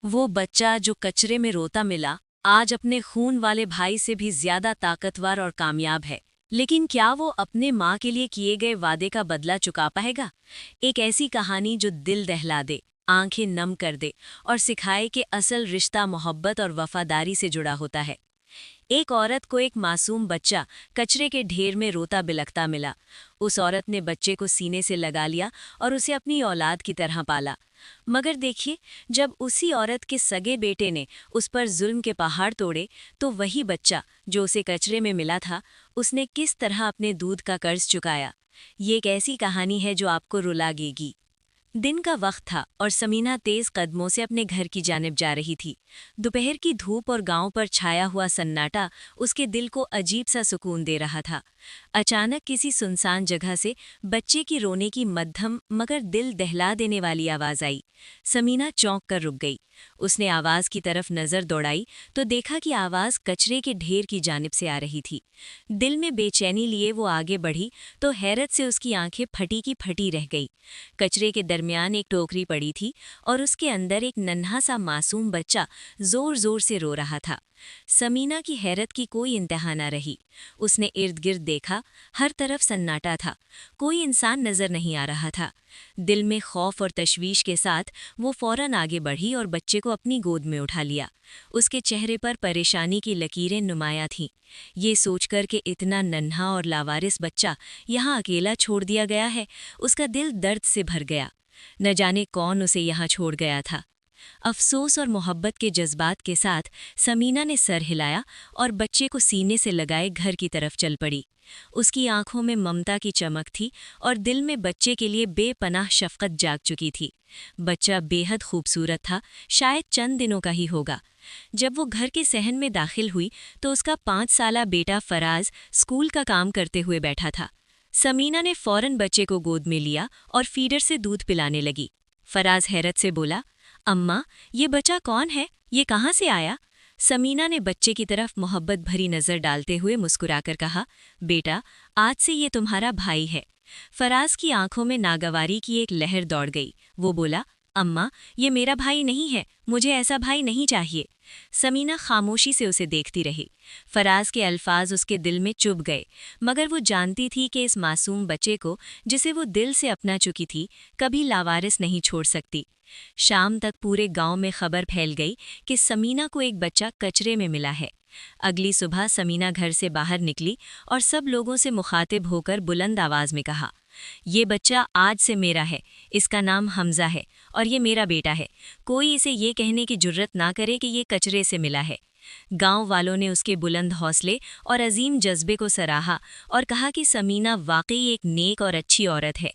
वो बच्चा जो कचरे में रोता मिला, आज अपने खून वाले भाई से भी ज्यादा ताकतवर और कामयाब है। लेकिन क्या वो अपने माँ के लिए किए गए वादे का बदला चुका पाएगा? एक ऐसी कहानी जो दिल दहला दे, आंखें नम कर दे और सिखाए कि असल रिश्ता मोहब्बत और वफादारी से जुड़ा होता है। एक औरत को एक मासूम बच्चा कचरे के ढेर में रोता बिलखता मिला। उस औरत ने बच्चे को सीने से लगा लिया और उसे अपनी औलाद की तरह पाला। मगर देखिए, जब उसी औरत के सगे बेटे ने उस पर जुल्म के पहाड़ तोड़े, तो वही बच्चा जो उसे कचरे में मिला था, उसने किस तरह अपने दूध का कर्ज चुकाया। ये एक ऐसी कहानी है जो आपको रुलाएगी। दिन का वक्त था और समीना तेज कदमों से अपने घर की जानिब जा रही थी। दोपहर की धूप और गांव पर छाया हुआ सन्नाटा उसके दिल को अजीब सा सुकून दे रहा था। अचानक किसी सुनसान जगह से बच्चे की रोने की मध्यम मगर दिल दहला देने वाली आवाज आई। समीना चौंक कर रुक गई। उसने आवाज की तरफ नजर दौड़ाई तो देखा कि आवाज कचरे के ढेर की जानिब से आ रही थी। दिल में बेचैनी लिए वो आगे बढ़ी तो हैरत से उसकी आंखें फटी की फटी रह गई। कचरे के दरमियान एक टोकरी पड़ी थी और उसके अंदर एक नन्हा सा मासूम बच्चा जोर जोर से रो रहा था। समीना की हैरत की कोई इंतहा न रही। उसने इर्द गिर्द देखा, हर तरफ सन्नाटा था, कोई इंसान नजर नहीं आ रहा था। दिल में खौफ और तशवीश के साथ वो फौरन आगे बढ़ी और बच्चे को अपनी गोद में उठा लिया। उसके चेहरे पर परेशानी की लकीरें नुमाया थीं। ये सोचकर कि इतना नन्हा और लावारिस बच्चा यहाँ अकेला छोड़ दिया गया है, उसका दिल दर्द से भर गया। न जाने कौन उसे यहाँ छोड़ गया था। अफसोस और मोहब्बत के जज्बात के साथ समीना ने सर हिलाया और बच्चे को सीने से लगाए घर की तरफ चल पड़ी। उसकी आंखों में ममता की चमक थी और दिल में बच्चे के लिए बेपनाह शफकत जाग चुकी थी। बच्चा बेहद खूबसूरत था, शायद चंद दिनों का ही होगा। जब वो घर के सहन में दाखिल हुई तो उसका 5 साला बेटा फराज स्कूल का काम करते हुए बैठा था। समीना ने फौरन बच्चे को गोद में लिया और फीडर से दूध पिलाने लगी। फराज हैरत से बोला, अम्मा, ये बच्चा कौन है? ये कहाँ से आया? समीना ने बच्चे की तरफ मोहब्बत भरी नजर डालते हुए मुस्कुराकर कहा, बेटा, आज से ये तुम्हारा भाई है। फराज की आंखों में नागवारी की एक लहर दौड़ गई। वो बोला, अम्मा, ये मेरा भाई नहीं है, मुझे ऐसा भाई नहीं चाहिए। समीना खामोशी से उसे देखती रही। फराज के अल्फाज उसके दिल में चुभ गए, मगर वो जानती थी कि इस मासूम बच्चे को, जिसे वो दिल से अपना चुकी थी, कभी लावारिस नहीं छोड़ सकती। शाम तक पूरे गांव में खबर फैल गई कि समीना को एक बच्चा कचरे में मिला है। अगली सुबह समीना घर से बाहर निकली और सब लोगों से मुखातिब होकर बुलंद आवाज में कहा, ये बच्चा आज से मेरा है, इसका नाम हमजा है और ये मेरा बेटा है। कोई इसे ये कहने की जुर्रत ना करे कि ये कचरे से मिला है। गांव वालों ने उसके बुलंद हौसले और अजीम जज्बे को सराहा और कहा कि समीना वाकई एक नेक और अच्छी औरत है।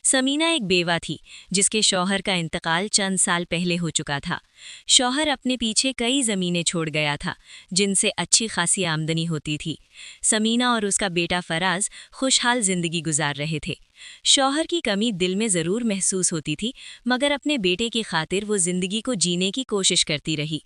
समीना एक बेवा थी जिसके शौहर का इंतकाल चंद साल पहले हो चुका था। शौहर अपने पीछे कई ज़मीनें छोड़ गया था जिनसे अच्छी खासी आमदनी होती थी। समीना और उसका बेटा फराज खुशहाल जिंदगी गुजार रहे थे। शौहर की कमी दिल में ज़रूर महसूस होती थी, मगर अपने बेटे की खातिर वो जिंदगी को जीने की कोशिश करती रही।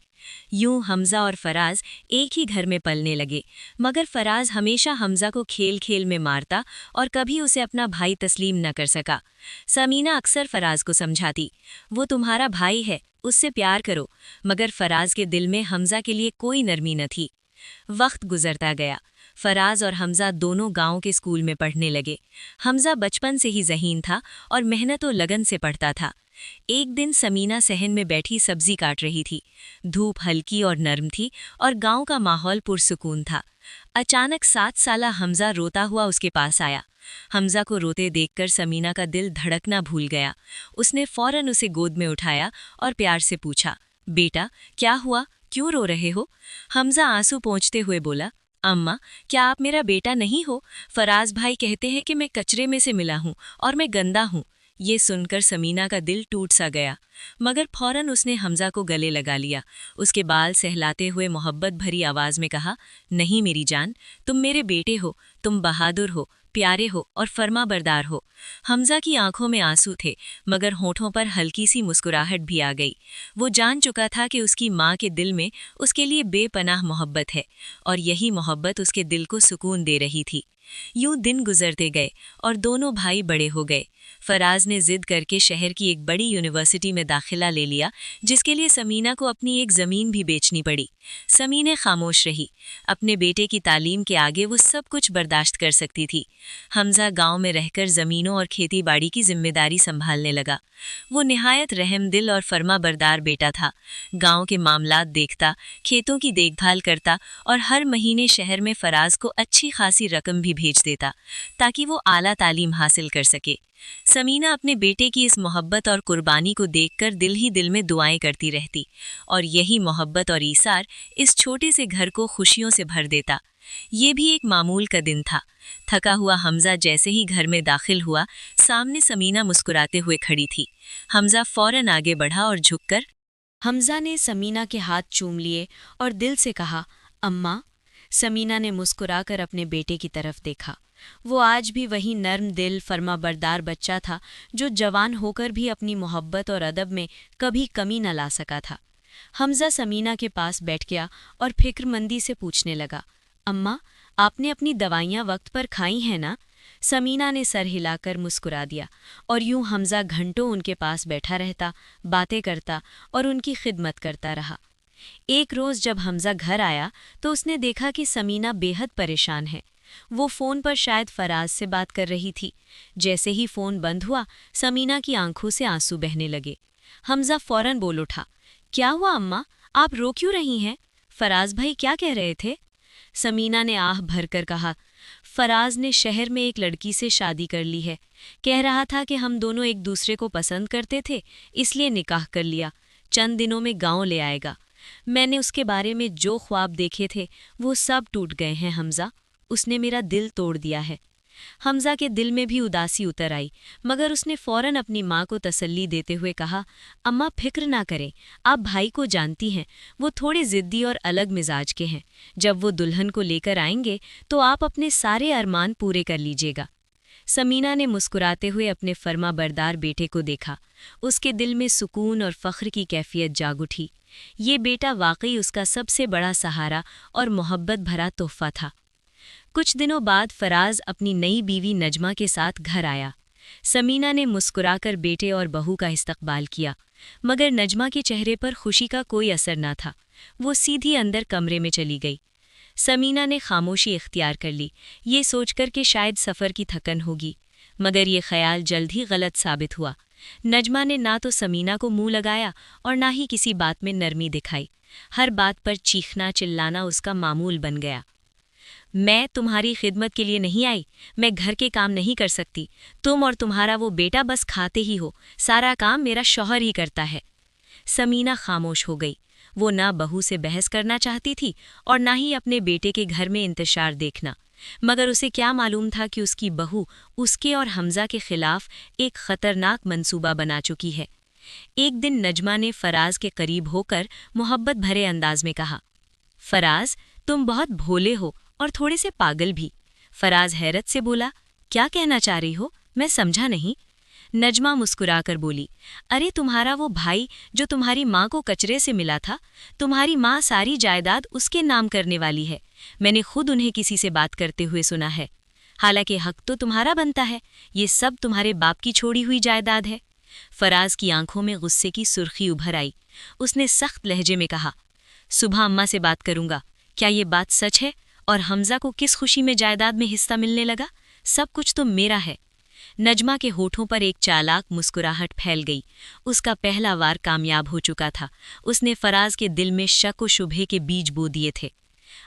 यूं हमजा और फराज एक ही घर में पलने लगे, मगर फराज हमेशा हमजा को खेल खेल में मारता और कभी उसे अपना भाई तस्लीम न कर सका। समीना अक्सर फराज को समझाती, वो तुम्हारा भाई है, उससे प्यार करो, मगर फराज के दिल में हमजा के लिए कोई नरमी न थी। वक्त गुजरता गया। फराज और हमजा दोनों गांव के स्कूल में पढ़ने लगे। हमजा बचपन से ही ज़हीन था और मेहनत और लगन से पढ़ता था। एक दिन समीना सहन में बैठी सब्जी काट रही थी। धूप हल्की और नर्म थी और गांव का माहौल पुरसुकून था। अचानक 7 साला हमजा रोता हुआ उसके पास आया। हमजा को रोते देखकर समीना का दिल धड़कना भूल गया। उसने फौरन उसे गोद में उठाया और प्यार से पूछा, बेटा, क्या हुआ, क्यों रो रहे हो? हमजा आंसू पोंछते हुए बोला, अम्मा, क्या आप मेरा बेटा नहीं हो? फराज भाई कहते हैं कि मैं कचरे में से मिला हूँ और मैं गंदा हूँ। ये सुनकर समीना का दिल टूट सा गया, मगर फौरन उसने हमजा को गले लगा लिया। उसके बाल सहलाते हुए मोहब्बत भरी आवाज में कहा, नहीं मेरी जान, तुम मेरे बेटे हो, तुम बहादुर हो, प्यारे हो और फर्माबरदार हो। हमजा की आंखों में आंसू थे, मगर होठों पर हल्की सी मुस्कुराहट भी आ गई। वो जान चुका था कि उसकी माँ के दिल में उसके लिए बेपनाह मोहब्बत है और यही मोहब्बत उसके दिल को सुकून दे रही थी। यूं दिन गुजरते गए और दोनों भाई बड़े हो गए। फराज ने जिद करके शहर की एक बड़ी यूनिवर्सिटी में दाखिला ले लिया, जिसके लिए समीना को अपनी एक ज़मीन भी बेचनी पड़ी। समीना खामोश रही। अपने बेटे की तालीम के आगे वो सब कुछ बर्दाश्त कर सकती थी। हमजा गांव में रहकर ज़मीनों और खेती बाड़ी की जिम्मेदारी संभालने लगा। वो निहायत रहमदिल और फर्माबरदार बेटा था। गांव के मामलात देखता, खेतों की देखभाल करता और हर महीने शहर में फराज को अच्छी खासी रकम भी भेज देता, ताकि वो आला तालीम हासिल कर सके। समीना अपने बेटे की इस मोहब्बत और कुर्बानी को देखकर दिल ही दिल में दुआएं करती रहती, और यही मोहब्बत और ईसार इस छोटे से घर को खुशियों से भर देता। ये भी एक मामूल का दिन था। थका हुआ हमजा जैसे ही घर में दाखिल हुआ, सामने समीना मुस्कुराते हुए खड़ी थी। हमजा फौरन आगे बढ़ा और झुककर हमजा ने समीना के हाथ चूम लिए और दिल से कहा, अम्मा। समीना ने मुस्कुराकर अपने बेटे की तरफ देखा। वो आज भी वही नर्म दिल फर्माबरदार बच्चा था जो जवान होकर भी अपनी मोहब्बत और अदब में कभी कमी न ला सका था। हमजा समीना के पास बैठ गया और फिक्रमंदी से पूछने लगा, अम्मा, आपने अपनी दवाइयाँ वक्त पर खाई हैं ना? समीना ने सर हिलाकर मुस्कुरा दिया और यूं हमजा घंटों उनके पास बैठा रहता, बातें करता और उनकी खिदमत करता रहा। एक रोज़ जब हमजा घर आया तो उसने देखा कि समीना बेहद परेशान है। वो फ़ोन पर शायद फराज से बात कर रही थी। जैसे ही फ़ोन बंद हुआ, समीना की आंखों से आंसू बहने लगे। हमजा फ़ौरन बोल उठा, क्या हुआ अम्मा, आप रो क्यों रही हैं? फराज भाई क्या कह रहे थे? समीना ने आह भरकर कहा, फराज ने शहर में एक लड़की से शादी कर ली है। कह रहा था कि हम दोनों एक दूसरे को पसंद करते थे, इसलिए निकाह कर लिया। चंद दिनों में गांव ले आएगा। मैंने उसके बारे में जो ख्वाब देखे थे वो सब टूट गए हैं हमजा। उसने मेरा दिल तोड़ दिया है। हमजा के दिल में भी उदासी उतर आई, मगर उसने फौरन अपनी माँ को तसल्ली देते हुए कहा, अम्मा फिक्र ना करें, आप भाई को जानती हैं, वो थोड़े ज़िद्दी और अलग मिजाज के हैं। जब वो दुल्हन को लेकर आएंगे तो आप अपने सारे अरमान पूरे कर लीजिएगा। समीना ने मुस्कुराते हुए अपने फर्माबरदार बेटे को देखा। उसके दिल में सुकून और फ़ख्र की कैफियत जाग उठी। ये बेटा वाकई उसका सबसे बड़ा सहारा और मोहब्बत भरा तोहफ़ा था। कुछ दिनों बाद फराज अपनी नई बीवी नजमा के साथ घर आया। समीना ने मुस्कुराकर बेटे और बहू का इस्तकबाल किया, मगर नजमा के चेहरे पर खुशी का कोई असर न था। वो सीधी अंदर कमरे में चली गई। समीना ने खामोशी इख्तियार कर ली, ये सोचकर कि शायद सफ़र की थकन होगी, मगर ये ख्याल जल्द ही गलत साबित हुआ। नजमा ने ना तो समीना को मुंह लगाया और ना ही किसी बात में नरमी दिखाई। हर बात पर चीखना चिल्लाना उसका मामूल बन गया। मैं तुम्हारी खिदमत के लिए नहीं आई, मैं घर के काम नहीं कर सकती। तुम और तुम्हारा वो बेटा बस खाते ही हो, सारा काम मेरा शौहर ही करता है। समीना खामोश हो गई। वो ना बहू से बहस करना चाहती थी और ना ही अपने बेटे के घर में इंतशार देखना, मगर उसे क्या मालूम था कि उसकी बहू उसके और हमजा के खिलाफ एक खतरनाक मंसूबा बना चुकी है। एक दिन नजमा ने फराज के करीब होकर मोहब्बत भरे अंदाज में कहा, फराज, तुम बहुत भोले हो और थोड़े से पागल भी। फराज हैरत से बोला, क्या कहना चाह रही हो, मैं समझा नहीं। नजमा मुस्कुराकर बोली, अरे तुम्हारा वो भाई जो तुम्हारी माँ को कचरे से मिला था, तुम्हारी माँ सारी जायदाद उसके नाम करने वाली है। मैंने खुद उन्हें किसी से बात करते हुए सुना है। हालांकि हक तो तुम्हारा बनता है, ये सब तुम्हारे बाप की छोड़ी हुई जायदाद है। फराज की आंखों में गुस्से की सुर्खी उभर आई। उसने सख्त लहजे में कहा, सुबह अम्मा से बात करूंगा। क्या ये बात सच है? और हमजा को किस खुशी में जायदाद में हिस्सा मिलने लगा? सब कुछ तो मेरा है। नजमा के होठों पर एक चालाक मुस्कुराहट फैल गई। उसका पहला वार कामयाब हो चुका था। उसने फराज के दिल में शक व शुबहे के बीज बो दिए थे।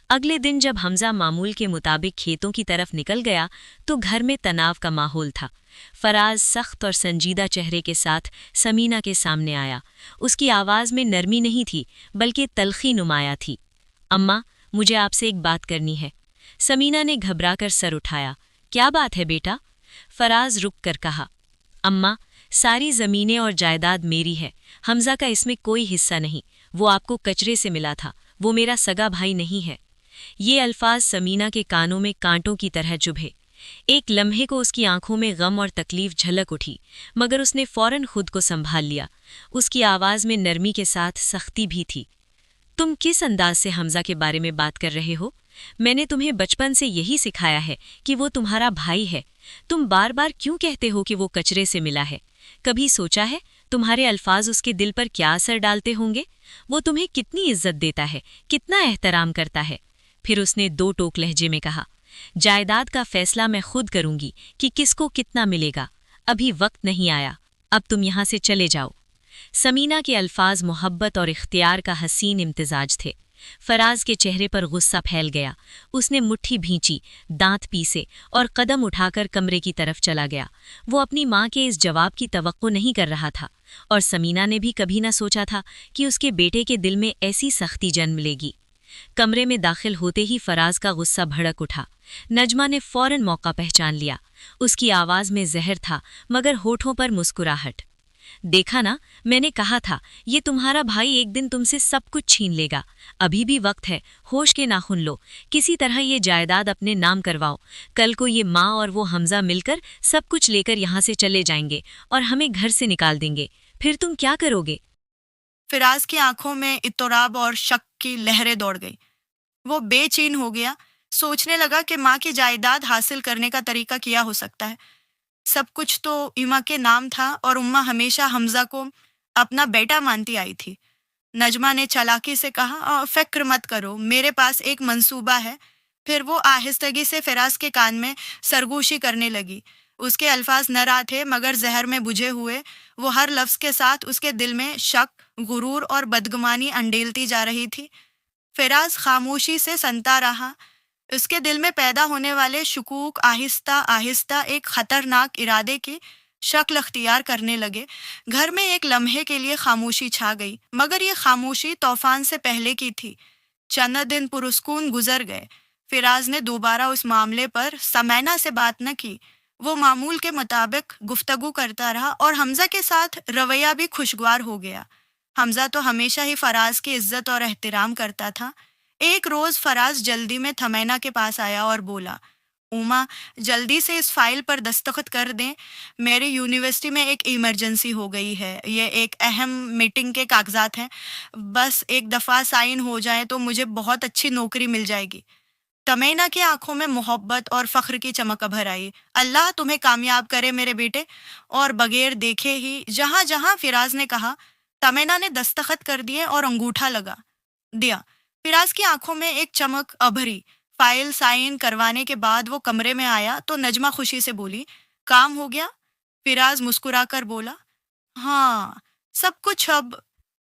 अगले दिन जब हमजा मामूल के मुताबिक खेतों की तरफ निकल गया तो घर में तनाव का माहौल था। फराज सख्त और संजीदा चेहरे के साथ समीना के सामने आया। उसकी आवाज़ में नरमी नहीं थी, बल्कि तलखी नुमाया थी। अम्मा, मुझे आपसे एक बात करनी है। समीना ने घबराकर सर उठाया। क्या बात है बेटा? फराज रुक कर कहा, अम्मा, सारी ज़मीनें और जायदाद मेरी है। हमजा का इसमें कोई हिस्सा नहीं। वो आपको कचरे से मिला था। वो मेरा सगा भाई नहीं है। ये अल्फाज समीना के कानों में कांटों की तरह चुभे। एक लम्हे को उसकी आंखों में गम और तकलीफ झलक उठी, मगर उसने फौरन खुद को संभाल लिया। उसकी आवाज़ में नरमी के साथ सख्ती भी थी। तुम किस अंदाज से हमजा के बारे में बात कर रहे हो? میں نے تمہیں بچپن سے یہی سکھایا ہے کہ وہ تمہارا بھائی ہے. تم بار بار کیوں کہتے ہو کہ وہ کچرے سے ملا ہے؟ کبھی سوچا ہے تمہارے الفاظ اس کے دل پر کیا اثر ڈالتے ہوں گے؟ وہ تمہیں کتنی عزت دیتا ہے، کتنا احترام کرتا ہے. پھر اس نے دو ٹوک لہجے میں کہا، جائیداد کا فیصلہ میں خود کروں گی کہ کس کو کتنا ملے گا. ابھی وقت نہیں آیا، اب تم یہاں سے چلے جاؤ. سمینہ کے الفاظ محبت اور اختیار کا حسین امتزاج تھے. فراز کے چہرے پر غصہ پھیل گیا. اس نے مٹھی بھینچی، دانت پیسے اور قدم اٹھا کر کمرے کی طرف چلا گیا. وہ اپنی ماں کے اس جواب کی توقع نہیں کر رہا تھا، اور سمینہ نے بھی کبھی نہ سوچا تھا کہ اس کے بیٹے کے دل میں ایسی سختی جنم لے گی. کمرے میں داخل ہوتے ہی فراز کا غصہ بھڑک اٹھا. نجمہ نے فوراً موقع پہچان لیا. اس کی آواز میں زہر تھا مگر ہونٹوں پر مسکراہٹ. دیکھا نا، میں نے کہا تھا یہ تمہارا بھائی ایک دن تم سے سب کچھ چھین لے گا. ابھی بھی وقت ہے، ہوش کے ناخن لو، کسی طرح یہ جائیداد اپنے نام کرواؤ. کل کو یہ ماں اور وہ حمزہ مل کر سب کچھ لے کر یہاں سے چلے جائیں گے اور ہمیں گھر سے نکال دیں گے. پھر تم کیا کرو گے؟ فراز کی آنکھوں میں اضطراب اور شک کی لہریں دوڑ گئی. وہ بے چین ہو گیا، سوچنے لگا کہ ماں کی جائیداد حاصل کرنے کا طریقہ کیا ہو سکتا ہے. سب کچھ تو ایما کے نام تھا اور اماں ہمیشہ حمزہ کو اپنا بیٹا مانتی آئی تھی. نجمہ نے چالاکی سے کہا، فکر مت کرو، میرے پاس ایک منصوبہ ہے. پھر وہ آہستگی سے فراز کے کان میں سرگوشی کرنے لگی. اس کے الفاظ نرم تھے مگر زہر میں بجھے ہوئے. وہ ہر لفظ کے ساتھ اس کے دل میں شک، غرور اور بدگمانی انڈیلتی جا رہی تھی. فراز خاموشی سے سنتا رہا. اس کے دل میں پیدا ہونے والے شکوک آہستہ آہستہ ایک خطرناک ارادے کی شکل اختیار کرنے لگے. گھر میں ایک لمحے کے لیے خاموشی چھا گئی، مگر یہ خاموشی طوفان سے پہلے کی تھی. چند دن پرسکون گزر گئے. فراز نے دوبارہ اس معاملے پر سمینہ سے بات نہ کی. وہ معمول کے مطابق گفتگو کرتا رہا اور حمزہ کے ساتھ رویہ بھی خوشگوار ہو گیا. حمزہ تو ہمیشہ ہی فراز کی عزت اور احترام کرتا تھا. ایک روز فراز جلدی میں تھمینہ کے پاس آیا اور بولا، اوما، جلدی سے اس فائل پر دستخط کر دیں. میری یونیورسٹی میں ایک ایمرجنسی ہو گئی ہے. یہ ایک اہم میٹنگ کے کاغذات ہیں. بس ایک دفعہ سائن ہو جائیں تو مجھے بہت اچھی نوکری مل جائے گی. تمینہ کی آنکھوں میں محبت اور فخر کی چمک ابھر آئی. اللہ تمہیں کامیاب کرے میرے بیٹے. اور بغیر دیکھے ہی جہاں جہاں فراز نے کہا، تمینہ نے دستخط کر دیے اور انگوٹھا لگا دیا. فراز کی آنکھوں میں ایک چمک ابھری. فائل سائن کروانے کے بعد وہ کمرے میں آیا تو نجمہ خوشی سے بولی، کام ہو گیا؟ فراز مسکرا کر بولا، ہاں، سب کچھ اب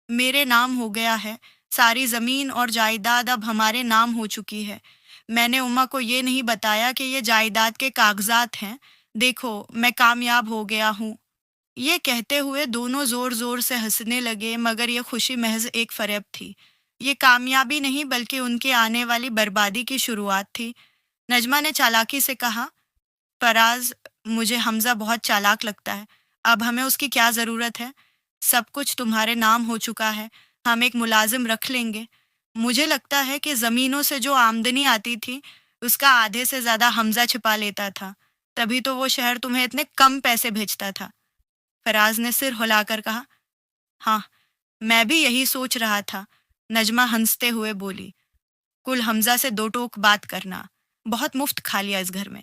میرے نام ہو گیا ہے. ساری زمین اور جائیداد اب ہمارے نام ہو چکی ہے. میں نے اماں کو یہ نہیں بتایا کہ یہ جائیداد کے کاغذات ہیں. دیکھو، میں کامیاب ہو گیا ہوں. یہ کہتے ہوئے دونوں زور زور سے ہنسنے لگے، مگر یہ خوشی محض ایک فریب تھی. یہ کامیابی نہیں بلکہ ان کے آنے والی بربادی کی شروعات تھی. نجمہ نے چالاکی سے کہا، فراز، مجھے حمزہ بہت چالاک لگتا ہے. اب ہمیں اس کی کیا ضرورت ہے؟ سب کچھ تمہارے نام ہو چکا ہے. ہم ایک ملازم رکھ لیں گے. مجھے لگتا ہے کہ زمینوں سے جو آمدنی آتی تھی اس کا آدھے سے زیادہ حمزہ چھپا لیتا تھا. تبھی تو وہ شہر تمہیں اتنے کم پیسے بھیجتا تھا. فراز نے سر ہلا کر کہا، ہاں، میں بھی یہی سوچ رہا تھا. نجمہ ہنستے ہوئے بولی، کل حمزہ سے دو ٹوک بات کرنا. بہت مفت کھا لیا اس گھر میں.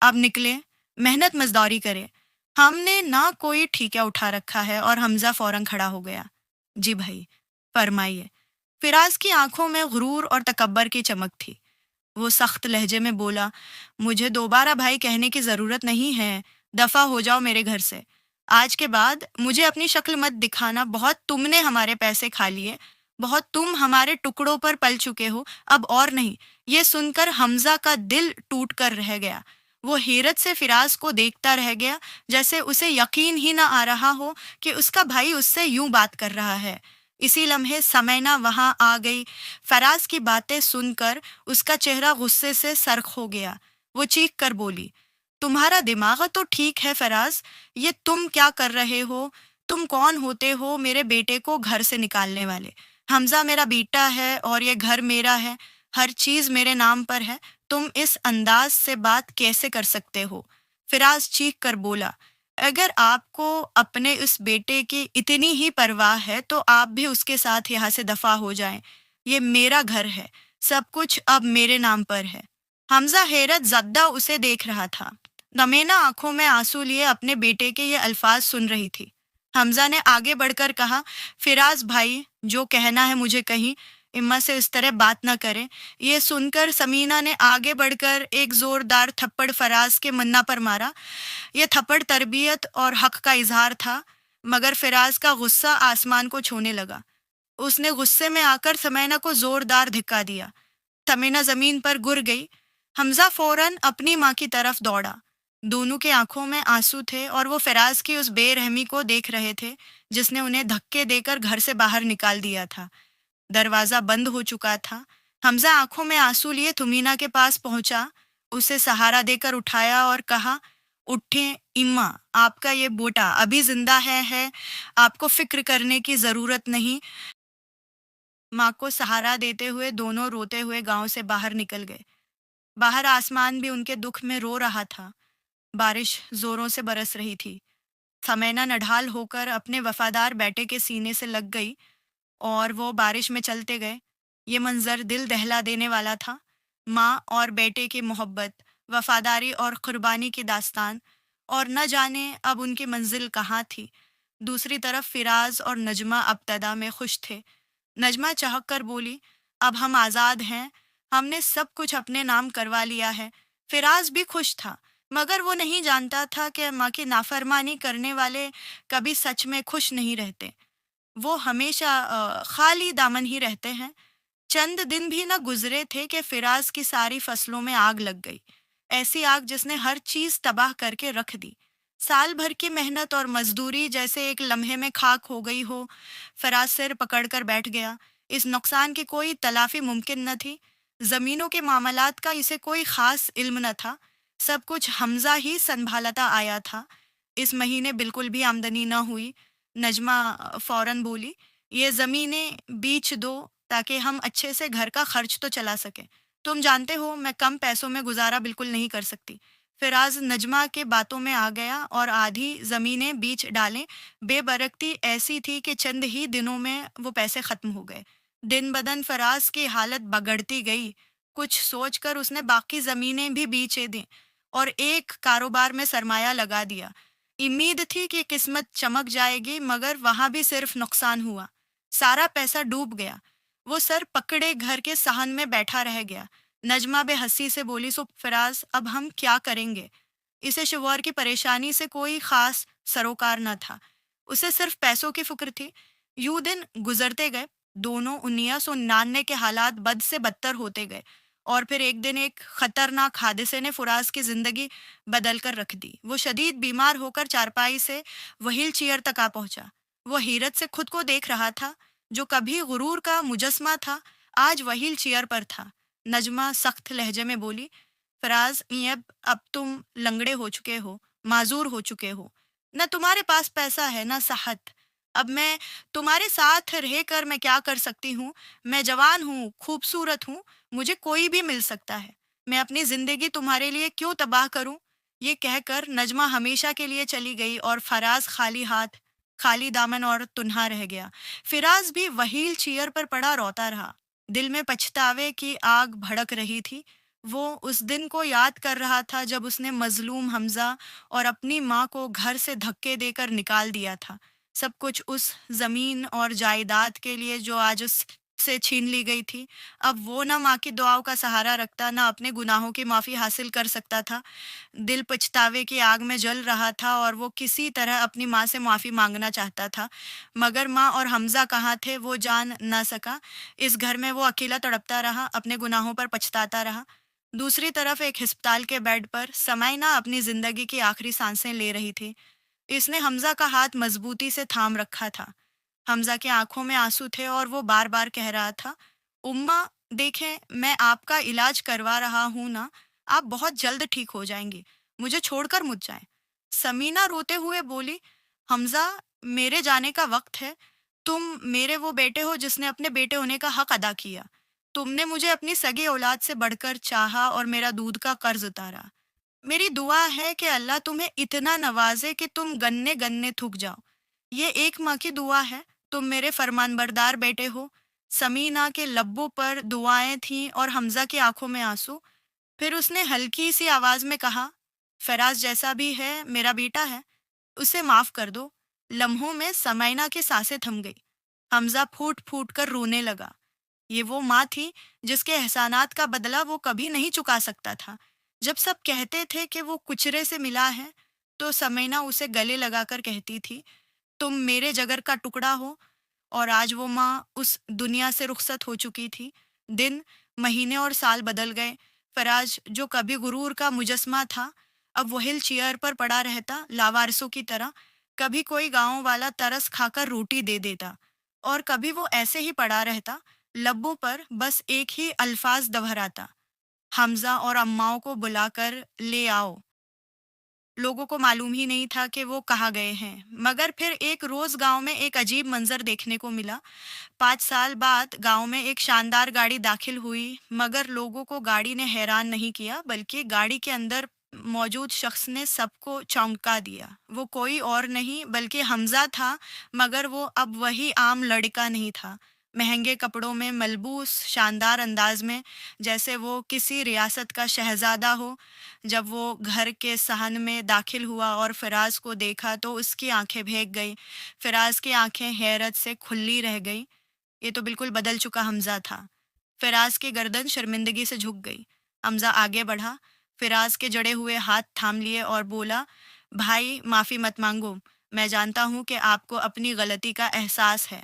اب نکلے، محنت مزدوری کرے. ہم نے نہ کوئی ٹھیکہ اٹھا رکھا ہے. اور حمزہ فوراً کھڑا ہو گیا. جی بھائی، فرمائیے. فراز کی آنکھوں میں غرور اور تکبر کی چمک تھی. وہ سخت لہجے میں بولا، مجھے دوبارہ بھائی کہنے کی ضرورت نہیں ہے. دفع ہو جاؤ میرے گھر سے. آج کے بعد مجھے اپنی شکل مت دکھانا. بہت تم نے ہمارے پیسے کھا لیے، بہت تم ہمارے ٹکڑوں پر پل چکے ہو، اب اور نہیں. یہ سن کر حمزہ کا دل ٹوٹ کر رہ گیا. وہ حیرت سے فراز کو دیکھتا رہ گیا، جیسے اسے یقین ہی نہ آ رہا ہو کہ اس کا بھائی اس سے یوں بات کر رہا ہے. اسی لمحے سمینہ وہاں آ گئی. فراز کی باتیں سن کر اس کا چہرہ غصے سے سرخ ہو گیا. وہ چیخ کر بولی، تمہارا دماغ تو ٹھیک ہے فراز، یہ تم کیا کر رہے ہو؟ تم کون ہوتے ہو میرے بیٹے کو گھر سے نکالنے والے؟ حمزہ میرا بیٹا ہے اور یہ گھر میرا ہے. ہر چیز میرے نام پر ہے. تم اس انداز سے بات کیسے کر سکتے ہو؟ فراز چیخ کر بولا، اگر آپ کو اپنے اس بیٹے کی اتنی ہی پرواہ ہے تو آپ بھی اس کے ساتھ یہاں سے دفع ہو جائیں. یہ میرا گھر ہے. सब कुछ अब मेरे नाम पर है। हमजा हैरत ज़दा उसे देख रहा था। नमेना आंखों में आंसू लिए अपने बेटे के ये अल्फाज सुन रही थी। हमजा ने आगे बढ़कर कहा, फिराज भाई, जो कहना है मुझे कहीं, इम्मा से इस तरह बात न करें। ये सुनकर समीना ने आगे बढ़कर एक जोरदार थप्पड़ फराज के मन्ना पर मारा। ये थप्पड़ तरबियत और हक का इजहार था, मगर फिराज का गुस्सा आसमान को छूने लगा। उसने गुस्से में आकर समीना को जोरदार धिक्का दिया। समीना जमीन पर गिर गई। हमजा फौरन अपनी माँ की तरफ दौड़ा। दोनों के आंखों में आंसू थे और वो फिराज की उस बेरहमी को देख रहे थे जिसने उन्हें धक्के देकर घर से बाहर निकाल दिया था। दरवाजा बंद हो चुका था। हमजा आंखों में आंसू लिए तुमीना के पास पहुंचा, उसे सहारा देकर उठाया और कहा, उठें इम्मा, आपका ये बेटा अभी जिंदा है, आपको फिक्र करने की जरूरत नहीं। माँ को सहारा देते हुए दोनों रोते हुए गांव से बाहर निकल गए। बाहर आसमान भी उनके दुख में रो रहा था। बारिश जोरों से बरस रही थी। समीना नढाल होकर अपने वफादार बेटे के सीने से लग गई और वो बारिश में चलते गए। ये मंजर दिल दहला देने वाला था। माँ और बेटे की मोहब्बत, वफादारी और कुर्बानी की दास्तान, और न जाने अब उनकी मंजिल कहाँ थी। दूसरी तरफ फिराज और नजमा अब्तदा में खुश थे। नजमा चहक कर बोली, अब हम आज़ाद हैं, हमने सब कुछ अपने नाम करवा लिया है। फिराज भी खुश था, मगर वो नहीं जानता था कि माँ की नाफरमानी करने वाले कभी सच में खुश नहीं रहते। वो हमेशा खाली दामन ही रहते हैं। चंद दिन भी न गुजरे थे कि फिराज की सारी फसलों में आग लग गई। ऐसी आग जिसने हर चीज तबाह करके रख दी। साल भर की मेहनत और मजदूरी जैसे एक लम्हे में खाक हो गई हो। फराज सिर पकड़कर बैठ गया। इस नुकसान की कोई तलाफी मुमकिन न थी। जमीनों के मामलात का इसे कोई खास इल्म न था। सब कुछ हमजा ही संभालता आया था। इस महीने बिल्कुल भी आमदनी न हुई। नजमा फौरन बोली, ये ज़मीनें बेच दो ताकि हम अच्छे से घर का खर्च तो चला सकें। तुम जानते हो मैं कम पैसों में गुजारा बिल्कुल नहीं कर सकती। फिराज नजमा के बातों में आ गया और आधी ज़मीनें बेच डालें। बेबरकती ऐसी थी कि चंद ही दिनों में वो पैसे ख़त्म हो गए। दिन बदन फराज की हालत बिगड़ती गई। कुछ सोचकर उसने बाकी ज़मीनें भी बेचे दी और एक कारोबार में सरमाया लगा दिया। उम्मीद थी कि किस्मत चमक जाएगी, मगर वहां भी सिर्फ नुकसान हुआ। सारा पैसा डूब गया। वो सर पकड़े घर के सहन में बैठा रह गया। नजमा बेहसी से बोली, सो फराज, अब हम क्या करेंगे? इसे शौहर की परेशानी से कोई खास सरोकार न था। उसे सिर्फ पैसों की फिक्र थी। यूं दिन गुजरते गए। दोनों 1999 के हालात बद से बदतर होते गए और फिर एक दिन एक खतरनाक हादसे ने फराज की जिंदगी बदल कर रख दी। वो शदीद बीमार होकर चारपाई से व्हील चेयर तक आ पहुंचा। वो हैरत से खुद को देख रहा था। जो कभी गुरूर का मुजस्मा था, आज व्हील चेयर पर था। नजमा सख्त लहजे में बोली, फराज, ये अब तुम लंगड़े हो चुके हो, माजूर हो चुके हो। न तुम्हारे पास पैसा है न सेहत। अब मैं तुम्हारे साथ रह कर मैं क्या कर सकती हूँ? मैं जवान हूँ, खूबसूरत हूँ, मुझे कोई भी मिल सकता है। मैं अपनी जिंदगी तुम्हारे लिए क्यों तबाह करूं? ये कहकर नजमा हमेशा के लिए चली गई और फराज खाली हाथ, खाली दामन और तुन्हा रह गया। फिराज भी व्हील चेयर पर पड़ा रोता रहा। दिल में पछतावे की आग भड़क रही थी। वो उस दिन को याद कर रहा था जब उसने मजलूम हमजा और अपनी माँ को घर से धक्के देकर निकाल दिया था। सब कुछ उस जमीन और जायदाद के लिए जो आज उस से छीन ली गई थी। अब वो ना माँ की दुआओं का सहारा रखता, ना अपने गुनाहों की माफ़ी हासिल कर सकता था। दिल पछतावे की आग में जल रहा था और वो किसी तरह अपनी माँ से माफ़ी मांगना चाहता था, मगर माँ और हमजा कहाँ थे वो जान न सका। इस घर में वो अकेला तड़पता रहा, अपने गुनाहों पर पछताता रहा। दूसरी तरफ एक अस्पताल के बेड पर समयना अपनी ज़िंदगी की आखिरी सांसें ले रही थी। इसने हमजा का हाथ मजबूती से थाम रखा था। हमजा की आंखों में आंसू थे और वो बार बार कह रहा था, उम्मा देखें, मैं आपका इलाज करवा रहा हूं ना, आप बहुत जल्द ठीक हो जाएंगी, मुझे छोड़कर मत जाएं। समीना रोते हुए बोली, हमजा, मेरे जाने का वक्त है। तुम मेरे वो बेटे हो जिसने अपने बेटे होने का हक अदा किया। तुमने मुझे अपनी सगी औलाद से बढ़कर चाहा और मेरा दूध का कर्ज उतारा। मेरी दुआ है कि अल्लाह तुम्हें इतना नवाजे कि तुम गन्ने गन्ने थूक जाओ। ये एक माँ की दुआ है। तुम मेरे फरमानबरदार बेटे हो। समीना के लब्बों पर दुआएं थीं और हमजा की आंखों में आंसू। फिर उसने हल्की सी आवाज में कहा, फराज जैसा भी है मेरा बेटा है, उसे माफ कर दो। लम्हों में समैना की सांसें थम गई। हमजा फूट फूट कर रोने लगा। ये वो माँ थी जिसके एहसानात का बदला वो कभी नहीं चुका सकता था। जब सब कहते थे कि वो कुचरे से मिला है, तो समैना उसे गले लगाकर कहती थी, तुम मेरे जगर का टुकड़ा हो। और आज वो माँ उस दुनिया से रुखसत हो चुकी थी। दिन, महीने और साल बदल गए। फराज जो कभी गुरूर का मुजस्मा था, अब वो हिल चेयर पर पड़ा रहता लावारिसों की तरह। कभी कोई गांव वाला तरस खाकर रोटी दे देता, और कभी वो ऐसे ही पड़ा रहता, लब्बों पर बस एक ही अल्फाज दोहराता, हमजा और अम्माओं को बुलाकर ले आओ। लोगों को मालूम ही नहीं था कि वो कहाँ गए हैं। मगर फिर एक रोज गांव में एक अजीब मंजर देखने को मिला। 5 साल बाद गांव में एक शानदार गाड़ी दाखिल हुई, मगर लोगों को गाड़ी ने हैरान नहीं किया, बल्कि गाड़ी के अंदर मौजूद शख्स ने सबको चौंका दिया। वो कोई और नहीं बल्कि हमजा था, मगर वो अब वही आम लड़का नहीं था। महंगे कपड़ों में मलबूस, शानदार अंदाज में, जैसे वो किसी रियासत का शहजादा हो। जब वो घर के सहन में दाखिल हुआ और फिराज को देखा तो उसकी आंखें भीग गई। फिराज की आंखें हैरत से खुली रह गई। ये तो बिल्कुल बदल चुका हमजा था। फिराज की गर्दन शर्मिंदगी से झुक गई। हमजा आगे बढ़ा, फिराज के जड़े हुए हाथ थाम लिए और बोला, भाई माफ़ी मत मांगो, मैं जानता हूँ कि आपको अपनी गलती का एहसास है।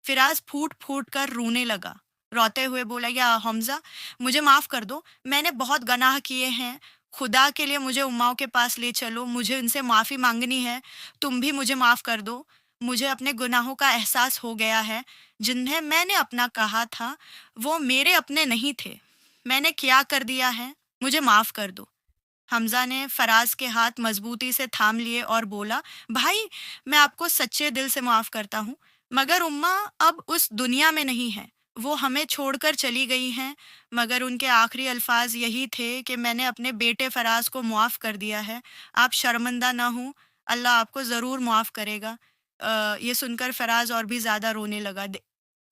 फिराज फूट फूट कर रोने लगा। रोते हुए बोला, या हमजा, मुझे माफ़ कर दो, मैंने बहुत गनाह किए हैं। खुदा के लिए मुझे उम्माओं के पास ले चलो, मुझे उनसे माफ़ी मांगनी है। तुम भी मुझे माफ़ कर दो। मुझे अपने गुनाहों का एहसास हो गया है। जिन्हें मैंने अपना कहा था वो मेरे अपने नहीं थे। मैंने क्या कर दिया है, मुझे माफ़ कर दो। हमजा ने फराज के हाथ मजबूती से थाम लिए और बोला, भाई मैं आपको सच्चे दिल से माफ़ करता हूँ, मगर उम्मा अब उस दुनिया में नहीं है। वो हमें छोड़कर चली गई हैं, मगर उनके आखिरी अल्फाज यही थे कि मैंने अपने बेटे फराज को मुआफ़ कर दिया है। आप शर्मिंदा ना हो, अल्लाह आपको ज़रूर मुआफ़ करेगा। ये सुनकर फराज और भी ज़्यादा रोने लगा।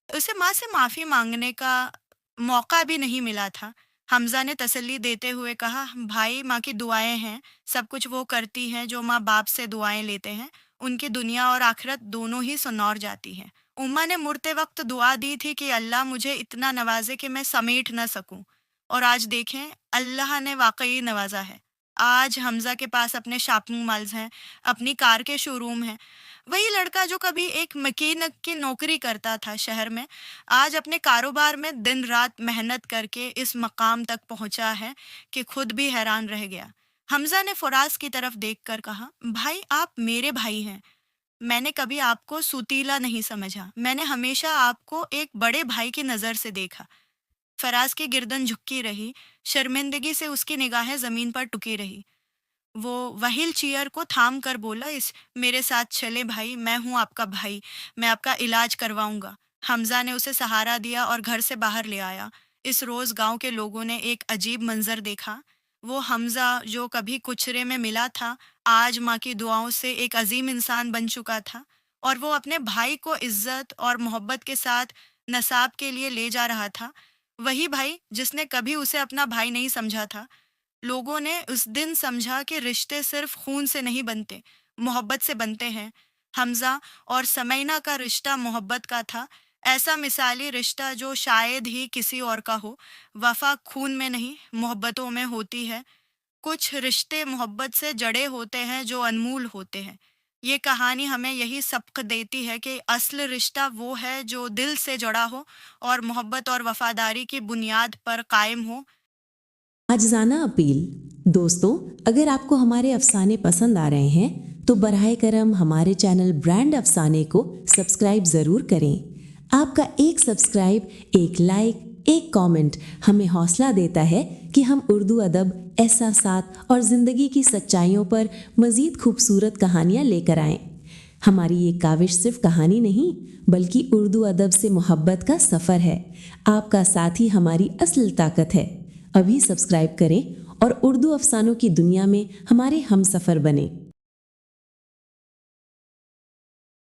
उसे माँ से माफ़ी मांगने का मौका भी नहीं मिला था। हमजा ने तसल्ली देते हुए कहा, भाई माँ की दुआएं हैं, सब कुछ वो करती हैं जो माँ बाप से दुआएं लेते हैं। उनकी दुनिया और आखिरत दोनों ही सुनौर जाती हैं। उम्मा ने मुड़ते वक्त दुआ दी थी कि अल्लाह मुझे इतना नवाजे कि मैं समेट न सकूं, और आज देखें अल्लाह ने वाकई नवाजा है। आज हमजा के पास अपने शॉपिंग मॉल्स हैं, अपनी कार के शोरूम हैं। वही लड़का जो कभी एक मकीन की नौकरी करता था शहर में, आज अपने कारोबार में दिन रात मेहनत करके इस मकाम तक पहुंचा है कि खुद भी हैरान रह गया। हमजा ने फराज की तरफ देखकर कहा, भाई आप मेरे भाई हैं। मैंने कभी आपको सुतीला नहीं समझा, मैंने हमेशा आपको एक बड़े भाई की नज़र से देखा। फराज की गर्दन झुकी रही, शर्मिंदगी से उसकी निगाहें ज़मीन पर टुकी रही। वो व्हील चेयर को थाम कर बोला, इस मेरे साथ चले भाई, मैं हूँ आपका भाई, मैं आपका इलाज करवाऊंगा। हमजा ने उसे सहारा दिया और घर से बाहर ले आया। इस रोज़ गांव के लोगों ने एक अजीब मंजर देखा। वो हमजा जो कभी कुचरे में मिला था, आज माँ की दुआओं से एक अजीम इंसान बन चुका था, और वो अपने भाई को इज्जत और मोहब्बत के साथ नसाब के लिए ले जा रहा था। वही भाई जिसने कभी उसे अपना भाई नहीं समझा था। लोगों ने उस दिन समझा कि रिश्ते सिर्फ खून से नहीं बनते, मोहब्बत से बनते हैं। हमजा और समैना का रिश्ता मोहब्बत का था, ऐसा मिसाली रिश्ता जो शायद ही किसी और का हो। वफा खून में नहीं, मोहब्बतों में होती है। कुछ रिश्ते मोहब्बत से जड़े होते हैं जो अनमोल होते हैं। ये कहानी हमें यही सबक देती है कि असल रिश्ता वो है जो दिल से जुड़ा हो और मोहब्बत और वफादारी की बुनियाद पर कायम हो। आजिज़ाना अपील। दोस्तों, अगर आपको हमारे अफसाने पसंद आ रहे हैं तो बराए करम हमारे चैनल ब्रांड अफसाने को सब्सक्राइब ज़रूर करें। आपका एक सब्सक्राइब, एक लाइक, एक कमेंट हमें हौसला देता है कि हम उर्दू अदब, एहसासात और ज़िंदगी की सच्चाइयों पर मज़ीद खूबसूरत कहानियाँ लेकर आएँ। हमारी ये काविश सिर्फ कहानी नहीं, बल्कि उर्दू अदब से मोहब्बत का सफ़र है। आपका साथ ही हमारी असल ताकत है। अभी सब्सक्राइब करें और उर्दू अफसानों की दुनिया में हमारे हमसफ़र बने।